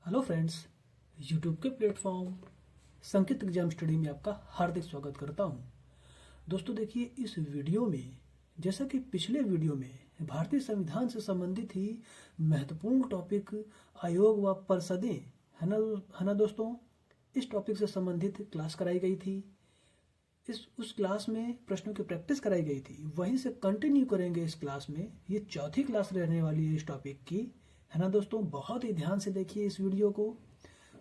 Hello friends, YouTube के platform संकेत exam study में आपका हार्दिक स्वागत करता हूं। दोस्तों देखिए, इस वीडियो में जैसा कि पिछले वीडियो में भारतीय संविधान से संबंधित ही महत्वपूर्ण टॉपिक आयोग व परिषदें है ना दोस्तों, इस टॉपिक से संबंधित क्लास कराई गई थी। उस क्लास में प्रश्नों की प्रैक्टिस कराई गई थी, वहीं से कंटिन्यू करेंगे इस क्लास में। ये चौथी क्लास रहने वाली है इस टॉपिक की, है ना दोस्तों। बहुत ही ध्यान से देखिए इस वीडियो को,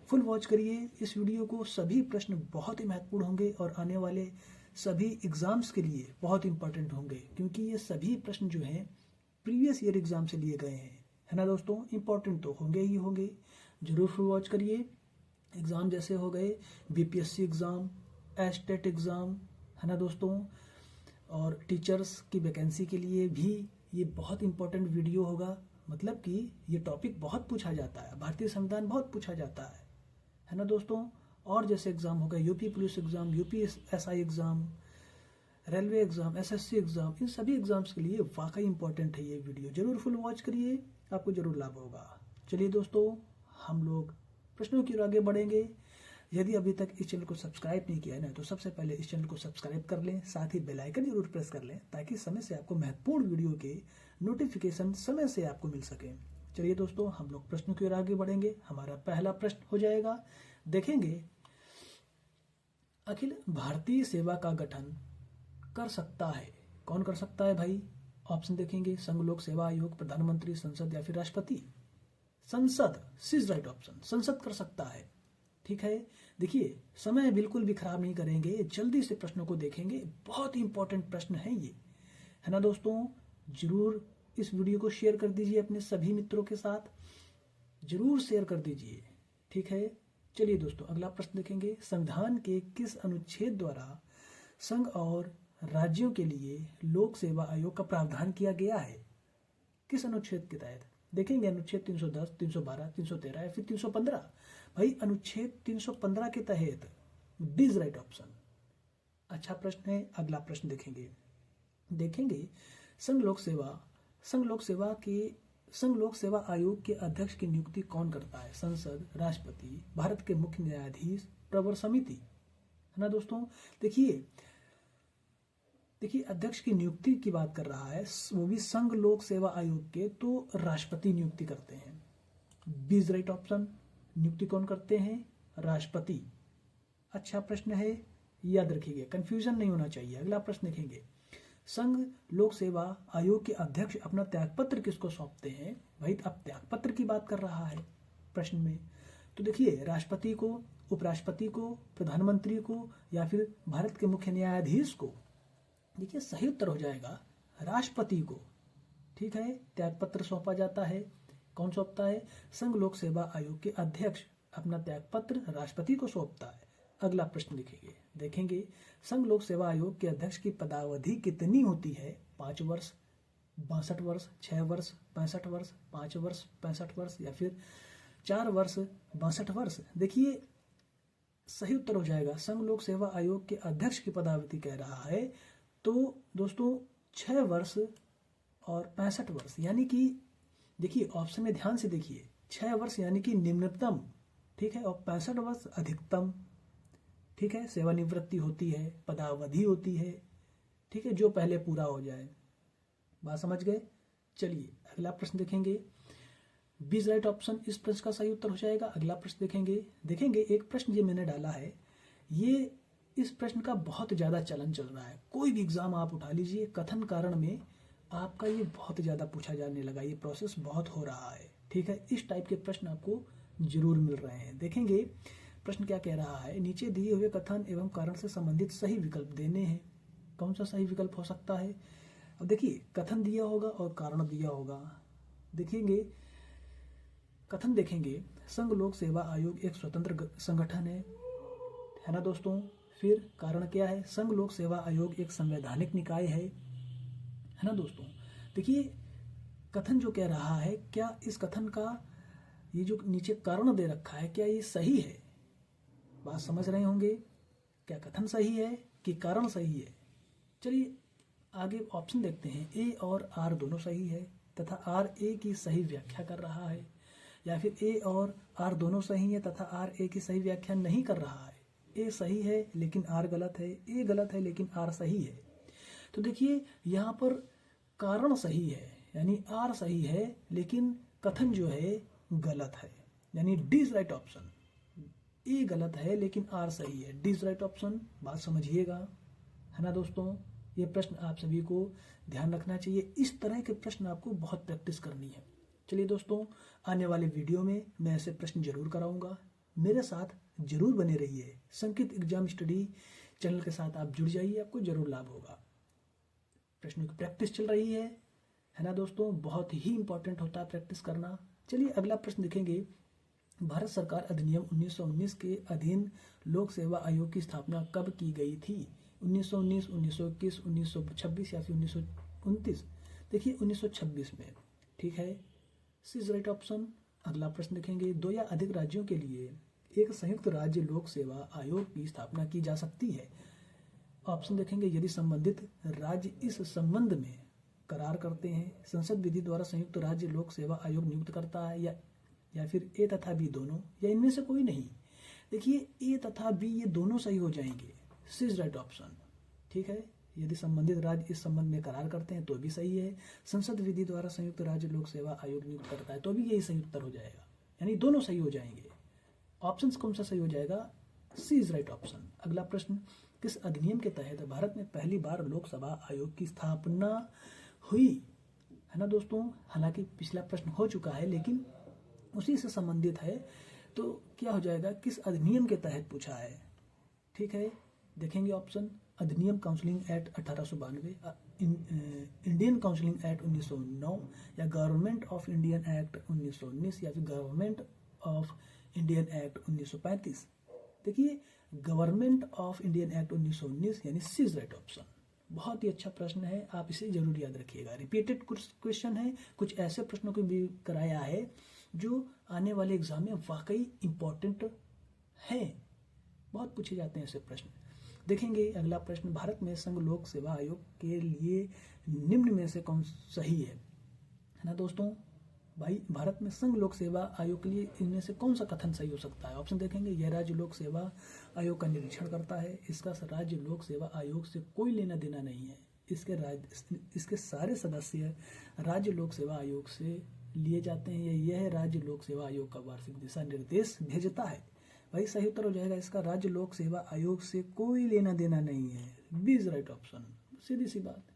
फुल वॉच करिए इस वीडियो को। सभी प्रश्न बहुत ही महत्वपूर्ण होंगे और आने वाले सभी एग्जाम्स के लिए बहुत इंपॉर्टेंट होंगे, क्योंकि ये सभी प्रश्न जो हैं प्रीवियस ईयर एग्जाम से लिए गए हैं, है ना दोस्तों। इंपॉर्टेंट तो होंगे ही होंगे, जरूर फुल वॉच करिए। एग्जाम जैसे हो गए बीपीएससी एग्जाम, एस्टेट एग्जाम, है ना दोस्तों, और टीचर्स की वैकेंसी के लिए भी ये बहुत इंपॉर्टेंट वीडियो होगा। मतलब कि ये टॉपिक बहुत पूछा जाता है, भारतीय संविधान बहुत पूछा जाता है ना दोस्तों। और जैसे एग्जाम हो गए UP police exam, UP SI exam, railway exam, SSC exam, इन सभी एग्जाम्स के लिए वाकई इंपॉर्टेंट है ये वीडियो। जरूर फुल वॉच करिए, आपको जरूर लाभ होगा। चलिए दोस्तों, हम लोग प्रश्नों की ओर आगे बढ़ेंगे। यदि अभी तक इस चैनल को सब्सक्राइब नहीं किया है ना, तो सबसे पहले इस चैनल को सब्सक्राइब कर लें, साथ ही बेल आइकन जरूर प्रेस कर लें, ताकि समय से आपको महत्वपूर्ण वीडियो के नोटिफिकेशन समय से आपको मिल सके। चलिए दोस्तों, हम लोग प्रश्नों की ओर आगे बढ़ेंगे। हमारा पहला प्रश्न हो जाएगा, देखेंगे, अखिल भारतीय सेवा का गठन कर सकता है, कौन कर सकता है भाई? ऑप्शन देखेंगे, संघ लोक सेवा आयोग, प्रधानमंत्री, संसद या फिर राष्ट्रपति। संसद, सिज राइट ऑप्शन, संसद कर सकता है। ठीक है, देखिए समय बिल्कुल भी खराब नहीं करेंगे, जल्दी से प्रश्नों को देखेंगे। बहुत ही इंपॉर्टेंट प्रश्न है ये, है ना दोस्तों। जरूर इस वीडियो को शेयर कर दीजिए अपने सभी मित्रों के साथ, जरूर शेयर कर दीजिए। ठीक है, चलिए दोस्तों अगला प्रश्न देखेंगे। संविधान के किस अनुच्छेद द्वारा संघ और राज्यों के लिए लोक सेवा आयोग का प्रावधान किया गया है? किस अनुच्छेद के तहत? देखेंगे अनुच्छेद 310, 312, 313 या फिर 315। भाई अनुच्छेद 315 के तहत, डी इज राइट ऑप्शन। अच्छा प्रश्न है। अगला प्रश्न देखेंगे, संघ लोक सेवा आयोग के अध्यक्ष की नियुक्ति कौन करता है? संसद, राष्ट्रपति, भारत के मुख्य न्यायाधीश, प्रवर समिति। है ना दोस्तों, देखिए अध्यक्ष की नियुक्ति की बात कर रहा है, वो भी संघ लोक सेवा आयोग के, तो राष्ट्रपति नियुक्ति करते हैं। B is right option. नियुक्ति कौन करते हैं? राष्ट्रपति। अच्छा प्रश्न है, याद रखिएगा, कंफ्यूजन नहीं होना चाहिए। अगला प्रश्न देखेंगे, संघ लोक सेवा आयोग के अध्यक्ष अपना त्यागपत्र किसको सौंपते हैं? भाई अब त्यागपत्र की बात कर रहा है प्रश्न में, तो देखिए राष्ट्रपति को, उपराष्ट्रपति को, प्रधानमंत्री को या फिर भारत के मुख्य न्यायाधीश को। देखिए सही उत्तर हो जाएगा राष्ट्रपति को। ठीक है, त्यागपत्र सौंपा जाता है। कौन सौंपता है? संघ लोक सेवा आयोग के अध्यक्ष अपना त्यागपत्र राष्ट्रपति को सौंपता है। अगला प्रश्न देखेंगे, संघ लोक सेवा आयोग के अध्यक्ष की पदावधि कितनी होती है? 5 वर्ष, 62 वर्ष, 6 वर्ष, 65 वर्ष, 5 वर्ष, 65 वर्ष या फिर 4 वर्ष, 62 वर्ष। देखिए सही उत्तर हो जाएगा, संघ लोक सेवा आयोग के अध्यक्ष की पदावधि कह रहा है, तो दोस्तों 6 वर्ष और 65 वर्ष, यानी कि देखिए ऑप्शन में ध्यान से देखिए, 6 वर्ष यानी कि निम्नतम, ठीक है, और 65 वर्ष अधिकतम। ठीक है, सेवानिवृत्ति होती है, पदावधि होती है, ठीक है, जो पहले पूरा हो जाए। बात समझ गए? चलिए अगला प्रश्न देखेंगे, बी इज राइट ऑप्शन इस प्रश्न का सही उत्तर हो जाएगा। अगला प्रश्न देखेंगे एक प्रश्न ये मैंने डाला है, ये इस प्रश्न का बहुत ज्यादा चलन चल रहा है। कोई भी एग्जाम आप उठा लीजिए, कथन कारण में आपका ये बहुत ज्यादा पूछा जाने लगा, ये प्रोसेस बहुत हो रहा है। ठीक है, इस टाइप के प्रश्न आपको जरूर मिल रहे हैं। देखेंगे प्रश्न क्या कह रहा है, नीचे दिए हुए कथन एवं कारण से संबंधित सही विकल्प देने हैं। कौन सा सही विकल्प हो सकता है? अब देखिए कथन दिया होगा और कारण दिया होगा। देखेंगे कथन, देखेंगे संघ लोक सेवा आयोग एक स्वतंत्र संगठन है ना दोस्तों। फिर कारण क्या है? संघ लोक सेवा आयोग एक संवैधानिक निकाय है ना दोस्तों। देखिए कथन जो कह रहा है, क्या इस कथन का ये जो नीचे कारण दे रखा है, क्या ये सही है? बात समझ रहे होंगे, क्या कथन सही है कि कारण सही है? चलिए आगे ऑप्शन देखते हैं। ए और आर दोनों सही है, तथा आर ए की सही व्याख्या कर रहा है, या फिर ए और आर दोनों सही है तथा आर ए की सही व्याख्या नहीं कर रहा है। ए सही है लेकिन आर गलत है, ए गलत है लेकिन आर सही है। तो देखिए यहाँ पर कारण सही है, यानी आर सही है लेकिन कथन जो है गलत है, यानी डी इज राइट ऑप्शन। ए गलत है लेकिन आर सही है, डी इज राइट ऑप्शन। बात समझिएगा, है ना दोस्तों। ये प्रश्न आप सभी को ध्यान रखना चाहिए। इस तरह के प्रश्न आपको बहुत प्रैक्टिस करनी है। चलिए दोस्तों, आने वाले वीडियो में मैं ऐसे प्रश्न जरूर कराऊंगा। मेरे साथ जरूर बने रहिए। संकेत एग्जाम स्टडी चैनल के साथ आप जुड़ जाइए, आपको जरूर लाभ होगा। प्रश्नों की प्रैक्टिस चल रही है ना दोस्तों। बहुत ही इंपॉर्टेंट होता है प्रैक्टिस करना। चलिए अगला प्रश्न देखेंगे। भारत सरकार अधिनियम 1919 के अधीन लोक सेवा आयोग की स्थापना कब की गई थी? 1919, 1921, 1926 या फिर 1929? देखिए 1926 में, ठीक है, सी इज राइट ऑप्शन। अगला प्रश्न देखेंगे। 2 या अधिक राज्यों के लिए एक संयुक्त राज्य लोक सेवा आयोग की स्थापना की जा सकती है। ऑप्शन देखेंगे। यदि संबंधित राज्य इस संबंध में करार करते हैं, संसद विधि द्वारा संयुक्त राज्य लोक सेवा आयोग नियुक्त करता है, या फिर ए तथा बी दोनों, या इनमें से कोई नहीं। देखिए ए तथा बी ये दोनों सही हो जाएंगे, सी इज राइट ऑप्शन, ठीक है। यदि संबंधित राज्य इस संबंध में करार करते हैं तो भी सही है। संसद विधि द्वारा संयुक्त राज्य लोक सेवा आयोग नियुक्त करता है तो भी यही सही उत्तर हो जाएगा, यानी दोनों सही हो जाएंगे। ऑप्शन कौन सा सही हो जाएगा? सी इज राइट ऑप्शन। अगला प्रश्न। किस अधिनियम के तहत भारत में पहली बार लोकसभा आयोग की स्थापना हुई? है ना दोस्तों। हालांकि पिछला प्रश्न हो चुका है लेकिन उसी से संबंधित है, तो क्या हो जाएगा? किस अधिनियम के तहत पूछा है, ठीक है। देखेंगे ऑप्शन। अधिनियम counselling act 1892, Indian counselling act 1909, या गवर्नमेंट ऑफ इंडियन एक्ट 1919, या फिर गवर्नमेंट ऑफ इंडियन एक्ट 1935। देखिए गवर्नमेंट ऑफ इंडियन एक्ट 1919 यानी सी इज राइट ऑप्शन। बहुत ही अच्छा प्रश्न है, आप इसे जरूर याद रखिएगा। रिपीटेड कुछ क्वेश्चन है, कुछ ऐसे प्रश्नों को भी कराया है जो आने वाले एग्जाम में वाकई इंपॉर्टेंट है, बहुत पूछे जाते हैं ऐसे प्रश्न। देखेंगे अगला प्रश्न। भारत में संघ लोक सेवा आयोग के लिए निम्न में से कौन सही है ना दोस्तों। भाई भारत में संघ लोक सेवा आयोग के लिए इनमें से कौन सा कथन सही हो सकता है? ऑप्शन देखेंगे। यह राज्य लोक सेवा आयोग का निरीक्षण करता है, इसका राज्य लोक सेवा आयोग से कोई लेना देना नहीं है, इसके सारे सदस्य राज्य लोक सेवा आयोग से लिए जाते हैं, यह राज्य लोक सेवा आयोग का वार्षिक दिशा निर्देश भेजता है। भाई सही उत्तर हो जाएगा इसका, राज्य लोक सेवा आयोग से कोई लेना देना नहीं है, बी इज राइट ऑप्शन। सीधी सी बात।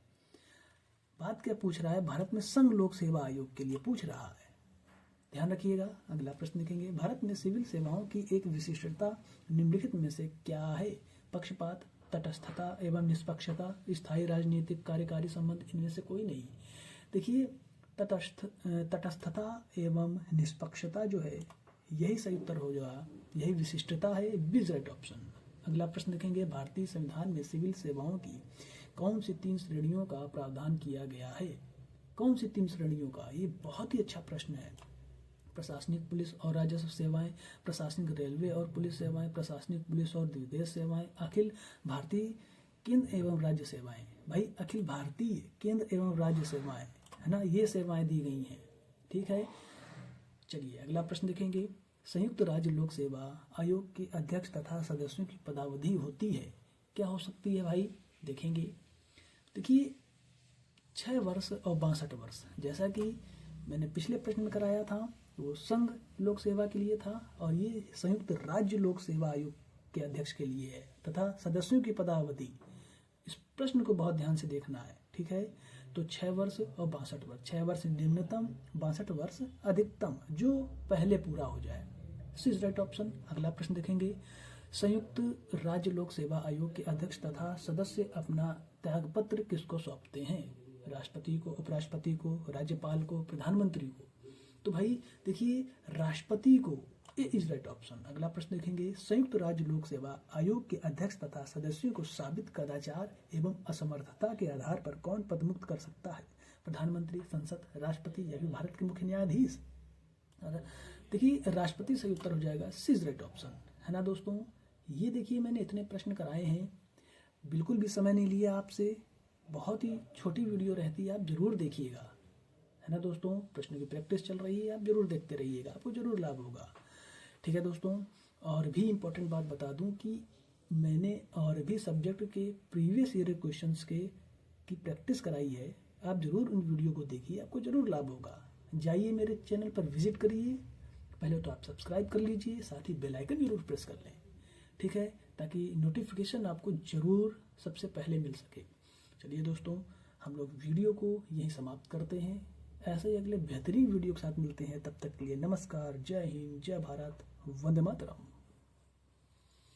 बात क्या पूछ रहा है? भारत में संघ लोक सेवा आयोग के लिए पूछ रहा है, ध्यान रखिएगा। अगला प्रश्न देखेंगे। भारत में सिविल सेवाओं की एक विशिष्टता निम्नलिखित में से क्या है? पक्षपात, तटस्थता एवं निष्पक्षता, स्थायी राजनीतिक कार्यकारी संबंध, इनमें से कोई नहीं। देखिए तटस्थता एवं निष्पक्षता जो है यही सही उत्तर हो जाएगा, यही विशिष्टता है, बी इज राइट ऑप्शन। अगला प्रश्न देखेंगे। भारतीय संविधान में सिविल सेवाओं की कौन सी 3 श्रेणियों का प्रावधान किया गया है? कौन सी 3 श्रेणियों का? ये बहुत ही अच्छा प्रश्न है। प्रशासनिक पुलिस और राजस्व सेवाएं, प्रशासनिक रेलवे और पुलिस सेवाएं, प्रशासनिक पुलिस और द्विदेश सेवाएं, अखिल भारतीय केंद्र एवं राज्य सेवाएं। भाई अखिल भारतीय केंद्र एवं राज्य सेवाएं, है ना, ये सेवाएं दी गई हैं, ठीक है। चलिए अगला प्रश्न देखेंगे। संयुक्त राज्य लोक सेवा आयोग के अध्यक्ष तथा सदस्यों की पदावधि होती है, क्या हो सकती है भाई? देखेंगे। देखिए 6 वर्ष और 62 वर्ष, जैसा कि मैंने पिछले प्रश्न में कराया था, वो संघ लोक सेवा के लिए था और ये संयुक्त राज्य लोक सेवा आयोग के अध्यक्ष के लिए है, तथा सदस्यों की पदावधि। इस प्रश्न को बहुत ध्यान से देखना है, ठीक है। तो 6 वर्ष और 62 वर्ष, 6 वर्ष निम्नतम, 62 वर्ष अधिकतम, जो पहले पूरा हो जाए, सी इज राइट ऑप्शन। अगला प्रश्न देखेंगे। संयुक्त राज्य लोक सेवा आयोग के अध्यक्ष तथा सदस्य अपना त्यागपत्र किसको सौंपते हैं? राष्ट्रपति को, उपराष्ट्रपति को, राज्यपाल को, प्रधानमंत्री को? तो भाई देखिए राष्ट्रपति को, ए इज राइट ऑप्शन। अगला प्रश्न देखेंगे। संयुक्त राज्य लोक सेवा आयोग के अध्यक्ष तथा सदस्यों को साबित कदाचार एवं असमर्थता के आधार पर कौन पदमुक्त कर सकता है? प्रधानमंत्री, संसद, राष्ट्रपति या फिर भारत के मुख्य न्यायाधीश? देखिए राष्ट्रपति सही उत्तर हो जाएगा, सी इज राइट ऑप्शन, है ना दोस्तों। ये देखिए मैंने इतने प्रश्न कराए हैं, बिल्कुल भी समय नहीं लिया आपसे, बहुत ही छोटी वीडियो रहती है, आप जरूर देखिएगा, है ना दोस्तों। प्रश्नों की प्रैक्टिस चल रही है, आप जरूर देखते रहिएगा, आपको जरूर लाभ होगा। ठीक है दोस्तों, और भी इम्पोर्टेंट बात बता दूं कि मैंने और भी सब्जेक्ट के प्रीवियस ईयर क्वेश्चंस की प्रैक्टिस कराई है। आप जरूर उन वीडियो को देखिए, आपको जरूर लाभ होगा। जाइए मेरे चैनल पर विजिट करिए, पहले तो आप सब्सक्राइब कर लीजिए, साथ ही बेल आइकन जरूर प्रेस कर लें, ठीक है, ताकि नोटिफिकेशन आपको जरूर सबसे पहले मिल सके। चलिए दोस्तों, हम लोग वीडियो को यहीं समाप्त करते हैं। ऐसे ही अगले बेहतरीन वीडियो के साथ मिलते हैं, तब तक के लिए नमस्कार, जय हिंद, जय भारत, वंदे मातरम।